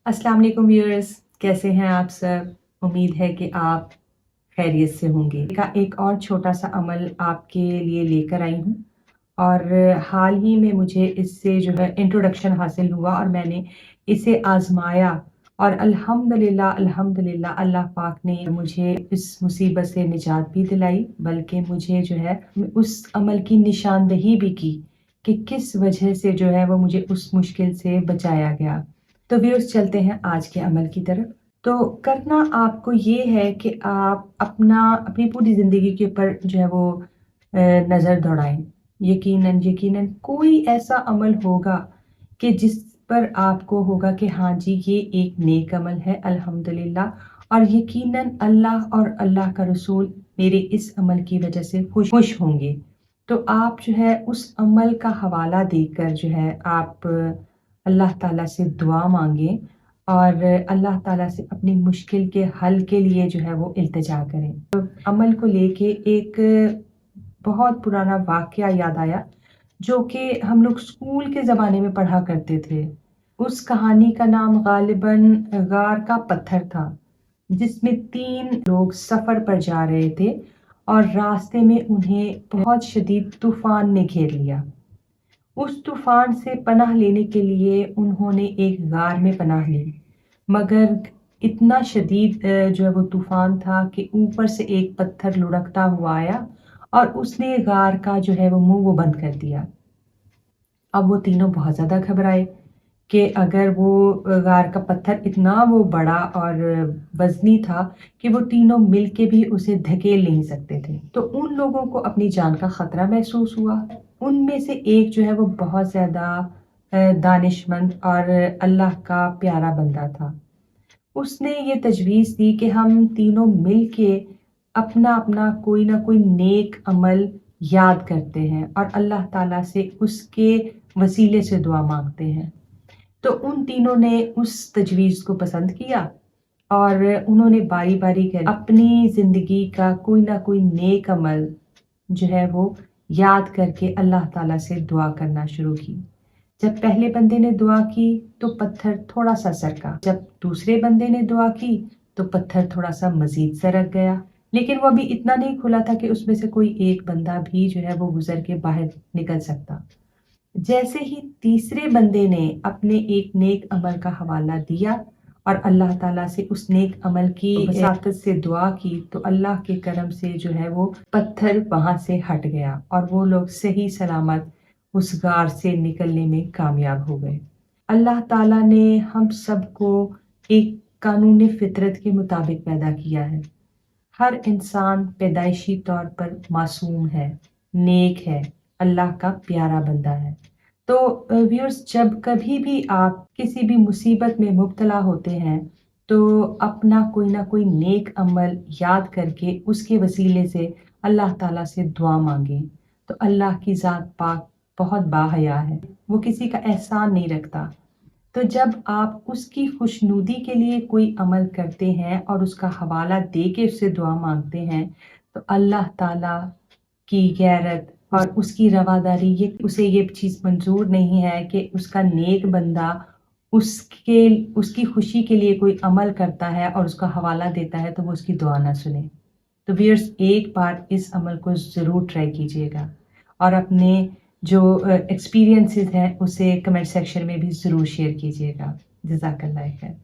अस्सलाम वालेकुम व्यूअर्स, कैसे हैं आप सब? उम्मीद है कि आप खैरियत से होंगे। का एक और छोटा सा अमल आपके लिए लेकर आई हूँ और हाल ही में मुझे इससे जो है इंट्रोडक्शन हासिल हुआ और मैंने इसे आजमाया और अल्हम्दुलिल्लाह अल्हम्दुलिल्लाह अल्लाह पाक ने मुझे इस मुसीबत से निजात भी दिलाई, बल्कि मुझे जो है उस अमल की निशानदही भी की कि किस वजह से जो है वो मुझे उस मुश्किल से बचाया गया। तो व्यूअर्स, चलते हैं आज के अमल की तरफ। तो करना आपको ये है कि आप अपनी पूरी ज़िंदगी के ऊपर जो है वो नज़र दौड़ाएं। यकीनन यकीनन कोई ऐसा अमल होगा कि जिस पर आपको होगा कि हाँ जी, ये एक नेक अमल है अल्हम्दुलिल्लाह, और यकीनन अल्लाह और अल्लाह का रसूल मेरे इस अमल की वजह से खुश होंगे। तो आप जो है उस अमल का हवाला देकर जो है आप अल्लाह ताला से दुआ मांगें और अल्लाह ताला से अपनी मुश्किल के हल के लिए जो है वो इल्तिजा करें। तो अमल को लेके एक बहुत पुराना वाक़या याद आया, जो कि हम लोग स्कूल के ज़माने में पढ़ा करते थे। उस कहानी का नाम गालिबन गार का पत्थर था, जिसमें 3 लोग सफ़र पर जा रहे थे और रास्ते में उन्हें बहुत शदीद तूफ़ान ने घेर लिया। उस तूफ़ान से पनाह लेने के लिए उन्होंने एक गार में पनाह ली, मगर इतना शदीद जो है वो तूफ़ान था कि ऊपर से एक पत्थर लुढ़कता हुआ आया और उसने गार का जो है वो मुँह वो बंद कर दिया। अब वो तीनों बहुत ज़्यादा घबराए कि अगर वो गार का पत्थर इतना वो बड़ा और वज़नी था कि वो तीनों मिलके भी उसे धकेल नहीं सकते थे। तो उन लोगों को अपनी जान का ख़तरा महसूस हुआ। उनमें से एक जो है वो बहुत ज़्यादा दानिशमंद और अल्लाह का प्यारा बंदा था। उसने ये तजवीज़ दी कि हम तीनों मिल के अपना-अपना कोई ना कोई नेक अमल याद करते हैं और अल्लाह ताला से उसके वसीले से दुआ माँगते हैं। तो उन तीनों ने उस तजवीज़ को पसंद किया और उन्होंने बारी-बारी कर अपनी ज़िंदगी का कोई ना कोई नेक अमल जो है वो याद करके अल्लाह ताला से दुआ करना शुरू की। जब पहले बंदे ने दुआ की तो पत्थर थोड़ा-सा सरका। जब दूसरे बंदे ने दुआ की तो पत्थर थोड़ा-सा मज़ीद सरक गया। लेकिन वो अभी इतना नहीं खुला था कि उसमें से कोई एक बंदा भी जो है वो गुज़र के बाहर निकल सकता। जैसे ही तीसरे बंदे ने अपने एक नेक अमल का हवाला दिया और अल्लाह ताला से उस नेक अमल की वसातत से दुआ की, तो अल्लाह के करम से जो है वो पत्थर वहां से हट गया और वो लोग सही सलामत उस गार से निकलने में कामयाब हो गए। अल्लाह ताला ने हम सबको एक कानून फितरत के मुताबिक पैदा किया है। हर इंसान पैदाइशी तौर पर मासूम है, नेक है, अल्लाह का प्यारा बंदा है। तो व्यूअर्स, जब कभी भी आप किसी भी मुसीबत में मुब्तला होते हैं, तो अपना कोई ना कोई नेक अमल याद करके उसके वसीले से अल्लाह ताला से दुआ मांगें। तो अल्लाह की ज़ात पाक बहुत बाहया है, वो किसी का एहसान नहीं रखता। तो जब आप उसकी खुशनुदी के लिए कोई अमल करते हैं और उसका हवाला दे के उससे दुआ मांगते हैं, तो अल्लाह ताला की गैरत और उसकी रवादारी, ये उसे ये चीज़ मंजूर नहीं है कि उसका नेक बंदा उसके उसकी खुशी के लिए कोई अमल करता है और उसका हवाला देता है तो वो उसकी दुआ ना सुने। तो व्यूअर्स, एक बार इस अमल को ज़रूर ट्राई कीजिएगा और अपने जो एक्सपीरियंसेस हैं उसे कमेंट सेक्शन में भी ज़रूर शेयर कीजिएगा। जज़ाकल्लाह खैर।